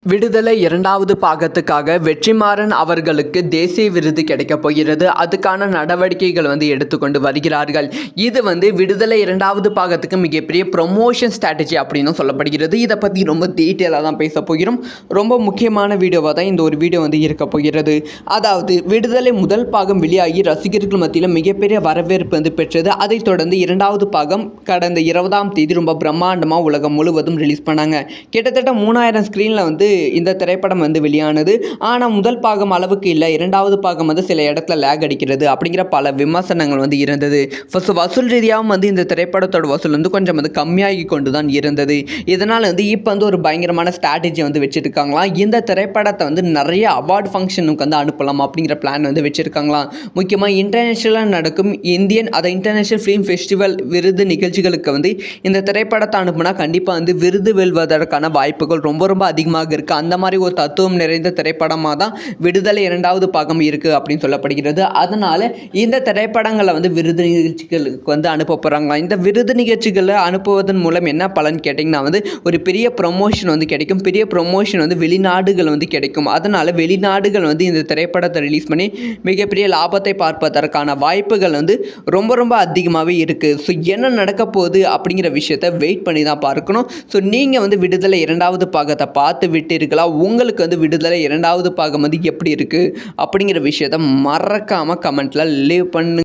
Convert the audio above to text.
விடுதலை இரண்டாவது பாகத்துக்காக வெற்றிமாறன் அவர்களுக்கு தேசிய விருது கிடைக்கப் போகிறது. அதுக்கான நடவடிக்கைகள் எடுத்துக்கொண்டு வருகிறார்கள். இது விடுதலை இரண்டாவது பாகத்துக்கு மிகப்பெரிய ப்ரொமோஷன் ஸ்ட்ராட்டஜி அப்படின்னு சொல்லப்படுகிறது. இதை பற்றி ரொம்ப டீட்டெயிலாக தான் பேச போகிறோம். ரொம்ப முக்கியமான வீடியோவாக தான் இந்த ஒரு வீடியோ இருக்க போகிறது. அதாவது விடுதலை முதல் பாகம் வெளியாகி ரசிகர்கள் மத்தியில் மிகப்பெரிய வரவேற்பு பெற்றது. அதைத் தொடர்ந்து இரண்டாவது பாகம் கடந்த 20ஆம் தேதி ரொம்ப பிரம்மாண்டமாக உலகம் முழுவதும் ரிலீஸ் பண்ணாங்க. கிட்டத்தட்ட 3000 ஸ்க்ரீனில் இந்த திரைப்படம் வெளியானது. ஆனால் முதல் பாகம் அளவுக்கு இல்லை. இரண்டாவது பாகம் சில இடத்துல லேக் அடிக்கிறது அப்படிங்கிற பல விமர்சனங்கள் இருந்தது. ஃபர்ஸ்ட் வசூல் ரீதியாகவும் இந்த திரைப்படத்தோட வசூல் கொஞ்சம் கம்மியாகி கொண்டு தான் இருந்தது. இதனால் இப்போ ஒரு பயங்கரமான ஸ்ட்ராட்டஜி வச்சுருக்காங்களாம். இந்த திரைப்படத்தை நிறைய அவார்டு ஃபங்க்ஷனுக்கு அனுப்பலாம் அப்படிங்கிற பிளான் வச்சுருக்காங்களாம். முக்கியமாக இன்டர்நேஷ்னலாக நடக்கும் இன்டர்நேஷ்னல் ஃபிலிம் ஃபெஸ்டிவல் விருது நிகழ்ச்சிகளுக்கு இந்த திரைப்படத்தை அனுப்புனா கண்டிப்பாக விருது வெல்வதற்கான வாய்ப்புகள் ரொம்ப ரொம்ப அதிகமாக இருக்குது. அந்த மாதிரி ஒரு தத்துவம் நிறைந்த திரைப்படமாக தான் விடுதலை இரண்டாவது பாகம் இருக்குது அப்படின்னு சொல்லப்படுகிறது. அதனால் இந்த திரைப்படங்களை விருது நிகழ்ச்சிகளுக்கு அனுப்ப போகிறாங்களாம். இந்த விருது நிகழ்ச்சிகளை அனுப்புவதன் மூலம் என்ன பலன் கேட்டிங்கன்னா ஒரு பெரிய ப்ரொமோஷன் கிடைக்கும். பெரிய ப்ரொமோஷன் வெளிநாடுகள் கிடைக்கும். அதனால் வெளிநாடுகள் இந்த திரைப்படத்தை ரிலீஸ் பண்ணி மிகப்பெரிய லாபத்தை பார்ப்பதற்கான வாய்ப்புகள் ரொம்ப ரொம்ப அதிகமாகவே இருக்குது. ஸோ என்ன நடக்க போகுது அப்படிங்கிற விஷயத்தை வெயிட் பண்ணி தான் பார்க்கணும். ஸோ நீங்கள் விடுதலை இரண்டாவது பாகத்தை பார்த்து விட்டீர்களா? உங்களுக்கு விடுதலை இரண்டாவது பாகம் எப்படி இருக்குது அப்படிங்கிற விஷயத்தை மறக்காமல் கமெண்ட்டில் லீவ் பண்ணு.